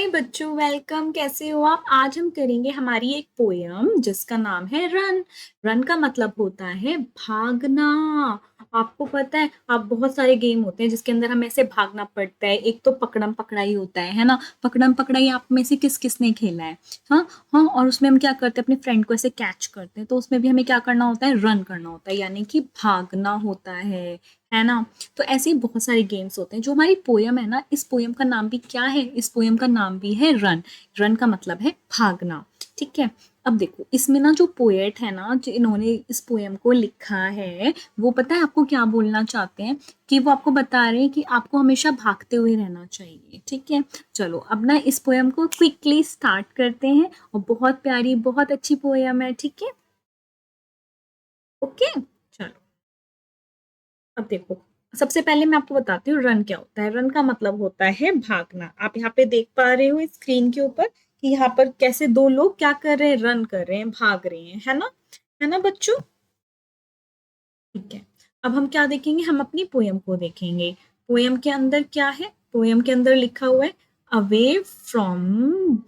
हाय बच्चों, वेलकम। कैसे हो आप? आज हम करेंगे हमारी एक पोयम जिसका नाम है रन। रन का मतलब होता है भागना। आपको पता है, आप बहुत सारे गेम होते हैं जिसके अंदर हमें ऐसे भागना पड़ता है। एक तो पकड़म पकड़ाई होता है ना। पकड़म पकड़ाई आप में से किस किस ने खेला है? हाँ हाँ। और उसमें हम क्या करते हैं, अपने फ्रेंड को ऐसे कैच करते हैं, तो उसमें भी हमें क्या करना होता है, रन करना होता है, यानी कि भागना होता है ना। तो ऐसे ही बहुत सारे गेम्स होते हैं। जो हमारी पोयम है ना, इस पोयम का नाम भी क्या है? इस पोयम का नाम भी है रन। रन का मतलब है भागना। ठीक है। अब देखो, इसमें ना जो पोएट है ना, जो इन्होंने इस पोयम को लिखा है, वो पता है आपको क्या बोलना चाहते हैं? कि वो आपको बता रहे हैं कि आपको हमेशा भागते हुए रहना चाहिए। ठीक है। चलो अब ना इस पोयम को क्विकली स्टार्ट करते हैं। और बहुत प्यारी, बहुत अच्छी पोयम है। ठीक है। ओके। चलो अब देखो, सबसे पहले मैं आपको बताती हूँ रन क्या होता है। रन का मतलब होता है भागना। आप यहाँ पे देख पा रहे हो स्क्रीन के ऊपर कि यहाँ पर कैसे दो लोग क्या कर रहे हैं, रन कर रहे हैं, भाग रहे हैं, है ना? है ना बच्चों? ठीक है। अब हम क्या देखेंगे, हम अपनी पोयम को देखेंगे। पोयम के अंदर क्या है? पोयम के अंदर लिखा हुआ है अवे फ्रॉम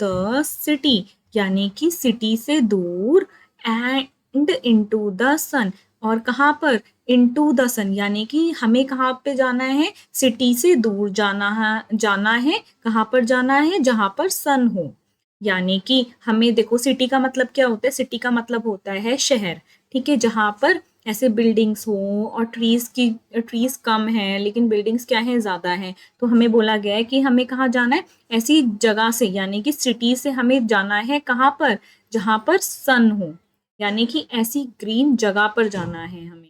द सिटी, यानी कि सिटी से दूर, एंड इनटू द सन। और कहाँ पर? इनटू द सन, यानी कि हमें कहाँ पे जाना है? सिटी से दूर जाना है। जाना है कहाँ पर? जाना है जहां पर सन हो। यानी कि हमें देखो, सिटी का मतलब क्या होता है? सिटी का मतलब होता है शहर। ठीक है। जहां पर ऐसे बिल्डिंग्स हो और ट्रीज कम है, लेकिन बिल्डिंग्स क्या है, ज्यादा है। तो हमें बोला गया है कि हमें कहाँ जाना है? ऐसी जगह से, यानी कि सिटी से हमें जाना है कहाँ पर? जहां पर सन हो, यानी कि ऐसी ग्रीन जगह पर जाना है हमें।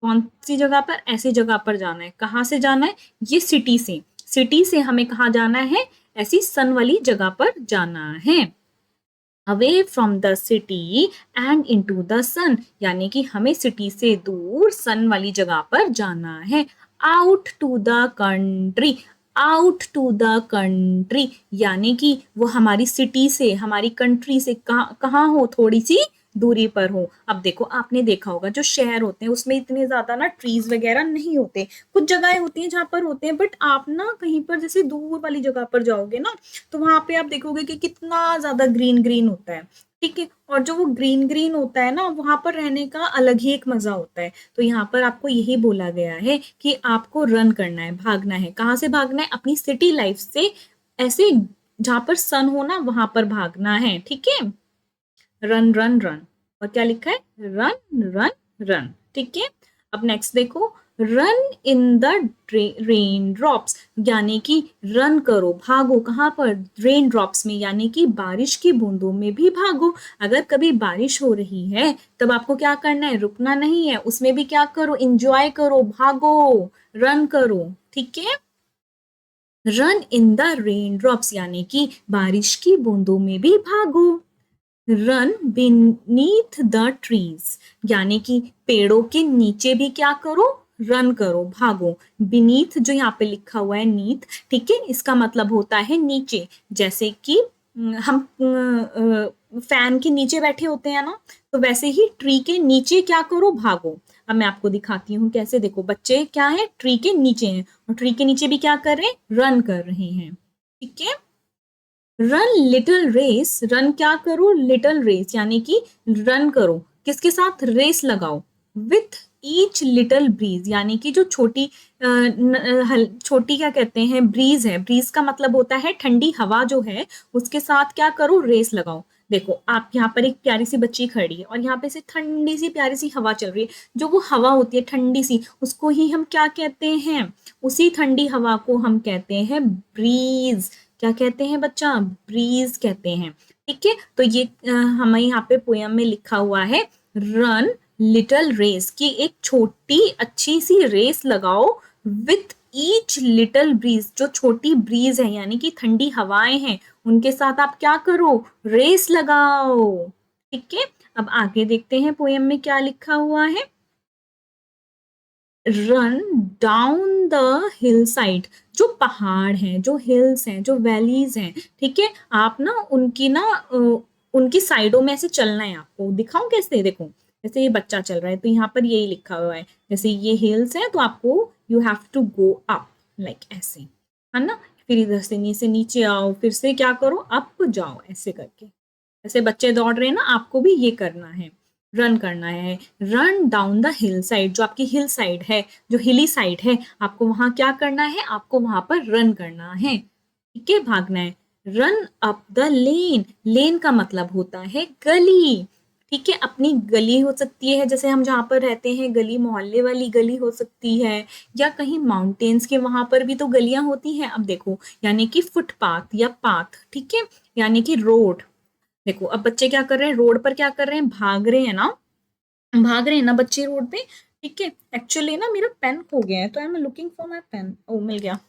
कौन सी जगह पर? ऐसी जगह पर जाना है। कहाँ से जाना है? ये सिटी से। सिटी से हमें कहाँ जाना है? ऐसी सन वाली जगह पर जाना है। Away from the city and into the sun, यानी कि हमें सिटी से दूर सन वाली जगह पर जाना है। Out to the country. Out to the country, यानी कि वो हमारी सिटी से, हमारी कंट्री से कहाँ कहाँ हो, थोड़ी सी दूरी पर हो। अब देखो, आपने देखा होगा जो शहर होते हैं उसमें इतने ज्यादा ना ट्रीज वगैरह नहीं होते। कुछ जगहें होती हैं जहां पर होते हैं, बट आप ना कहीं पर जैसे दूर वाली जगह पर जाओगे ना, तो वहां पे आप देखोगे कि कितना ज्यादा ग्रीन ग्रीन होता है। ठीक है। और जो वो ग्रीन ग्रीन होता है ना, वहां पर रहने का अलग ही एक मजा होता है। तो यहाँ पर आपको यही बोला गया है कि आपको रन करना है, भागना है। कहाँ से भागना है? अपनी सिटी लाइफ से। ऐसे जहां पर सन हो ना, वहां पर भागना है। ठीक है। Run run run. और क्या लिखा है? Run run run. ठीक है। अब नेक्स्ट देखो, run in the rain drops, यानी कि रन करो, भागो। कहाँ पर? रेन ड्रॉप्स में, यानी कि बारिश की बूंदों में भी भागो। अगर कभी बारिश हो रही है तब आपको क्या करना है? रुकना नहीं है, उसमें भी क्या करो? इंजॉय करो, भागो, रन करो। ठीक है। Run in the rain drops, यानी कि बारिश की बूंदों में भी भागो। रन बीनीथ द ट्रीज, यानी कि पेड़ों के नीचे भी क्या करो? रन करो, भागो। बीनीथ जो यहाँ पे लिखा हुआ है, नीथ, ठीक है, इसका मतलब होता है नीचे। जैसे कि हम फैन के नीचे बैठे होते हैं ना, तो वैसे ही ट्री के नीचे क्या करो? भागो। अब मैं आपको दिखाती हूँ कैसे। देखो, बच्चे क्या है, ट्री के नीचे हैं, और ट्री के नीचे भी क्या कर रहे हैं? रन कर रहे हैं। ठीक है। रन लिटिल रेस, रन क्या करो? लिटिल रेस, यानी कि रन करो, किसके साथ? रेस लगाओ। विथ ईच लिटिल ब्रीज, यानी कि जो छोटी छोटी क्या कहते हैं, ब्रीज है। ब्रीज का मतलब होता है ठंडी हवा जो है, उसके साथ क्या करो? रेस लगाओ। देखो, आप यहाँ पर एक प्यारी सी बच्ची खड़ी है और यहाँ पे से ठंडी सी प्यारी सी हवा चल रही है। जो वो हवा होती है ठंडी सी, उसको ही हम क्या कहते हैं? उसी ठंडी हवा को हम कहते हैं ब्रीज। क्या कहते हैं बच्चा? ब्रीज कहते हैं। ठीक है। तो ये हमें यहाँ पे पोयम में लिखा हुआ है रन लिटिल रेस, की एक छोटी अच्छी सी रेस लगाओ। विथ ईच लिटिल ब्रीज, जो छोटी ब्रीज है यानी कि ठंडी हवाएं हैं, उनके साथ आप क्या करो? रेस लगाओ। ठीक है। अब आगे देखते हैं पोयम में क्या लिखा हुआ है। Run down the hill side, जो पहाड़ हैं, जो हिल्स हैं, जो वैलीज हैं, ठीक है, आप ना उनकी साइडों में ऐसे चलना है आपको। दिखाऊं कैसे? देखो, जैसे ये बच्चा चल रहा है तो यहाँ पर यही लिखा हुआ है, जैसे ये हिल्स है तो आपको you have to go up, like ऐसे, है ना। फिर इधर से नीचे आओ, फिर से क्या करो, अप जाओ, ऐसे करके। ऐसे बच्चे दौड़ रहे हैं ना, आपको भी ये करना है, रन करना है। Run down the hill side, जो आपकी हिल साइड है, जो हिली साइड है, आपको वहां क्या करना है, आपको वहां पर रन करना है, ठीक है, भागना है। रन अप द लेन, लेन का मतलब होता है गली, ठीक है, अपनी गली हो सकती है, जैसे हम जहाँ पर रहते हैं गली, मोहल्ले वाली गली हो सकती है, या कहीं माउंटेन्स के वहां पर भी तो गलियां होती हैं। अब देखो, यानी कि फुटपाथ या पाथ, ठीक है, यानी कि रोड। देखो अब बच्चे क्या कर रहे हैं, रोड पर क्या कर रहे हैं, भाग रहे हैं ना, भाग रहे हैं ना बच्चे रोड पे, ठीक है। एक्चुअली ना मेरा पेन खो गया है, तो I am looking for my pen, ओ मिल गया,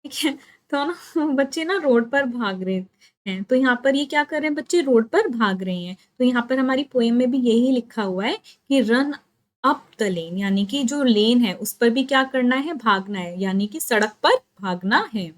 ठीक है। तो ना बच्चे ना रोड पर भाग रहे हैं, तो यहाँ पर ये क्या कर रहे हैं, बच्चे रोड पर भाग रहे हैं। तो यहाँ पर हमारी पोएम में भी यही लिखा हुआ है कि रन अप द लेन, यानी कि जो लेन है उस पर भी क्या करना है, भागना है, यानी कि सड़क पर भागना है।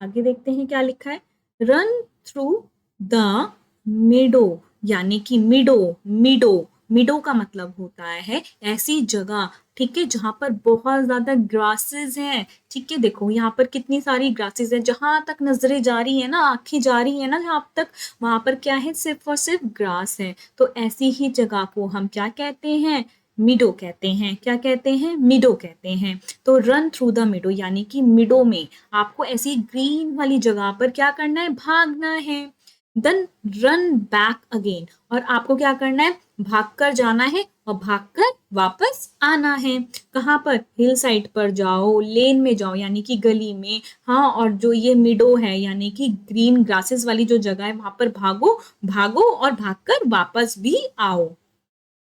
आगे देखते हैं क्या लिखा है, रन थ्रू द मिडो, यानी कि मिडो, मिडो, मिडो का मतलब होता है ऐसी जगह, ठीक है, जहां पर बहुत ज्यादा ग्रासेस हैं, ठीक है। देखो यहाँ पर कितनी सारी ग्रासेस हैं, जहां तक नजरें जा रही है ना, आंखें जा रही है ना जहां तक, वहां पर क्या है, सिर्फ और सिर्फ ग्रास है। तो ऐसी ही जगह को हम क्या कहते हैं, मिडो कहते हैं। क्या कहते हैं, मिडो कहते हैं। तो रन थ्रू द मिडो, यानी कि मिडो में आपको ऐसी ग्रीन वाली जगह पर क्या करना है, भागना है। देन रन बैक अगेन, और आपको क्या करना है, भागकर जाना है और भागकर वापस आना है। कहाँ पर, हिल साइड पर जाओ, लेन में जाओ, यानी कि गली में, हाँ, और जो ये मिडो है यानी कि ग्रीन ग्रासेस वाली जो जगह है, वहां पर भागो, भागो और भागकर वापस भी आओ,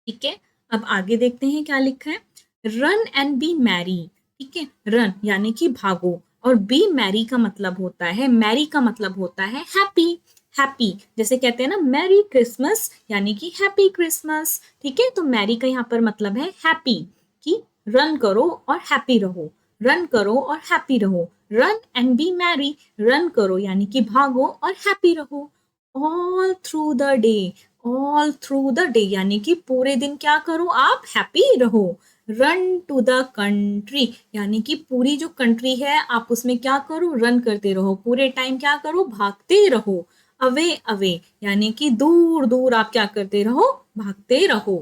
ठीक है। अब आगे देखते हैं क्या लिखा है, रन एंड बी मैरी, ठीक है, रन यानी कि भागो, और बी मैरी का मतलब होता है, मैरी का मतलब होता है हैप्पी, हैप्पी, जैसे कहते हैं ना मैरी क्रिसमस, यानी कि हैप्पी क्रिसमस, ठीक है। तो मैरी का यहाँ पर मतलब है हैप्पी, कि रन करो और हैप्पी रहो, रन करो और हैप्पी रहो, run and B Mary, run करो यानी कि भागो और हैप्पी रहो। All through the day, all through the day यानी कि पूरे दिन क्या करो, आप हैप्पी रहो। रन टू द कंट्री, यानी कि पूरी जो कंट्री है आप उसमें क्या करो, रन करते रहो, पूरे टाइम क्या करो, भागते रहो। अवे अवे, यानी कि दूर दूर आप क्या करते रहो, भागते रहो,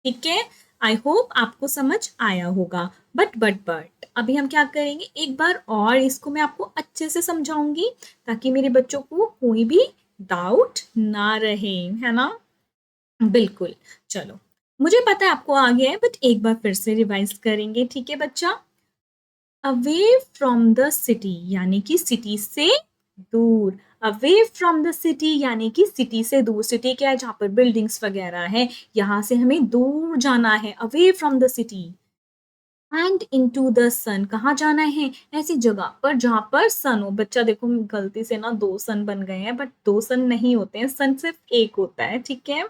ठीक है। आई होप आपको समझ आया होगा। बट अभी हम क्या करेंगे, एक बार और इसको मैं आपको अच्छे से समझाऊंगी, ताकि मेरे बच्चों को कोई भी डाउट ना रहे, है ना। बिल्कुल, चलो, मुझे पता है आपको आ गया है, बट एक बार फिर से रिवाइज करेंगे, ठीक है बच्चा। अवे फ्रॉम द सिटी, यानी कि सिटी से दूर। अवे फ्रॉम द सिटी यानी कि सिटी से दूर, सिटी क्या है, जहां पर बिल्डिंग्स वगैरह है, यहां से हमें दूर जाना है, away from the city. And into the sun, कहाँ जाना है, ऐसी जगह पर जहां पर सन हो। बच्चा देखो गलती से ना दो सन बन गए हैं, बट दो सन नहीं होते हैं, सन सिर्फ एक होता है, ठीक है।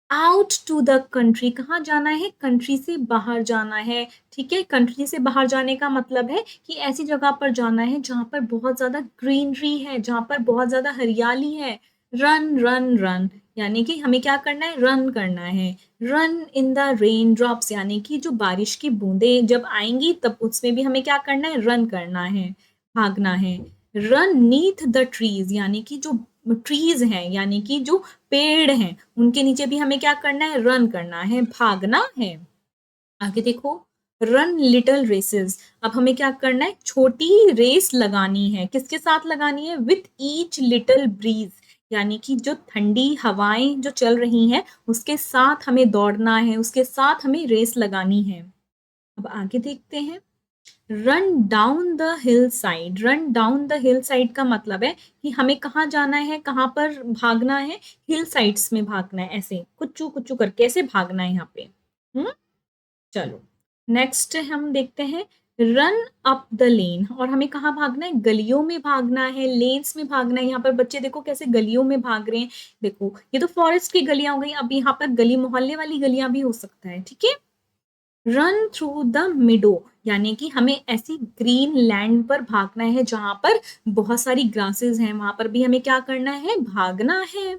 आउट टू द कंट्री, कहाँ जाना है, कंट्री से बाहर जाना है, ठीक है। कंट्री से बाहर जाने का मतलब है कि ऐसी जगह पर जाना है जहां पर बहुत ज्यादा ग्रीनरी है, जहां पर बहुत ज्यादा हरियाली है। रन रन रन, यानी कि हमें क्या करना है, रन करना है। Run in the rain drops, यानी कि जो बारिश की बूंदें जब आएंगी तब उसमें भी हमें क्या करना है, रन करना है, भागना है। रन नीथ द ट्रीज, यानी कि जो ट्रीज हैं, यानी कि जो पेड़ हैं, उनके नीचे भी हमें क्या करना है, रन करना है, भागना है। आगे देखो, रन लिटिल रेसेस, अब हमें क्या करना है, छोटी रेस लगानी है, किसके साथ लगानी है, विथ ईच लिटिल ब्रीज, यानी कि जो ठंडी हवाएं जो चल रही हैं उसके साथ हमें दौड़ना है, उसके साथ हमें रेस लगानी है। अब आगे देखते हैं, run down the hill side, run down the hill side का मतलब है कि हमें कहाँ जाना है, कहाँ पर भागना है, हिल साइड्स में भागना है, ऐसे कुच्चू कुच्चू करके ऐसे भागना है यहाँ पे। चलो, नेक्स्ट हम देखते हैं, रन अप द लेन, और हमें कहाँ भागना है, गलियों में भागना है, लेन्स में भागना है। यहाँ पर बच्चे देखो कैसे गलियों में भाग रहे हैं, देखो ये तो फॉरेस्ट की गलियां हो गई, अब यहाँ पर गली मोहल्ले वाली गलियां भी हो सकता है, ठीक है। रन थ्रू द मिडो, यानी कि हमें ऐसी ग्रीन लैंड पर भागना है जहां पर बहुत सारी ग्रासेस हैं, वहां पर भी हमें क्या करना है, भागना है।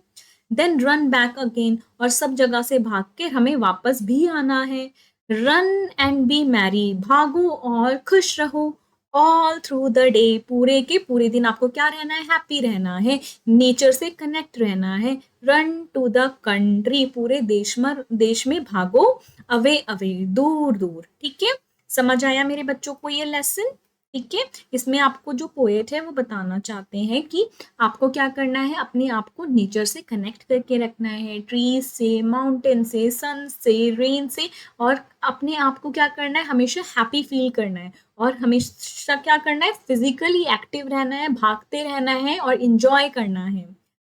देन रन बैक अगेन, और सब जगह से भाग के हमें वापस भी आना है। रन एंड बी मैरी, भागो और खुश रहो। ऑल थ्रू द डे, पूरे के पूरे दिन आपको क्या रहना है, हैप्पी रहना है, नेचर से कनेक्ट रहना है। रन टू द कंट्री, पूरे देश में भागो, अवे अवे, दूर दूर। ठीक है, समझ आया मेरे बच्चों को ये लेसन? ठीक है, इसमें आपको जो पोएट है वो बताना चाहते हैं कि आपको क्या करना है, अपने आप को नेचर से कनेक्ट करके रखना है, ट्रीज से, माउंटेन से, सन से, रेन से, और अपने आप को क्या करना है, हमेशा हैप्पी फील करना है, और हमेशा क्या करना है, फिजिकली एक्टिव रहना है, भागते रहना है और इंजॉय करना है।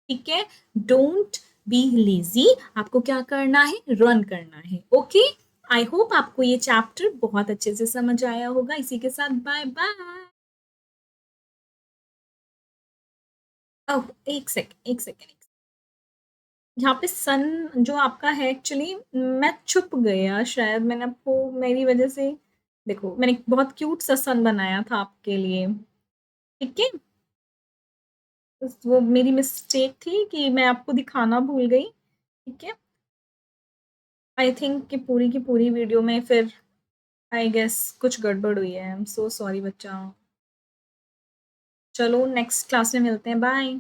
ठीक है, डोंट बी लेजी, आपको क्या करना है, रन करना है। ओके, आई होप आपको ये चैप्टर बहुत अच्छे से समझ आया होगा। इसी के साथ बाय बाय। ओह, एक सेकेंड, यहाँ पे सन जो आपका है, एक्चुअली मैं छुप गया शायद, मैंने आपको मेरी वजह से, देखो मैंने बहुत क्यूट सा सन बनाया था आपके लिए। ठीक है, वो मेरी मिस्टेक थी कि मैं आपको दिखाना भूल गई। ठीक है, आई थिंक कि पूरी की पूरी वीडियो में फिर आई गेस कुछ गड़बड़ हुई है। आई एम सो सॉरी बच्चा। चलो नेक्स्ट क्लास में मिलते हैं, बाय।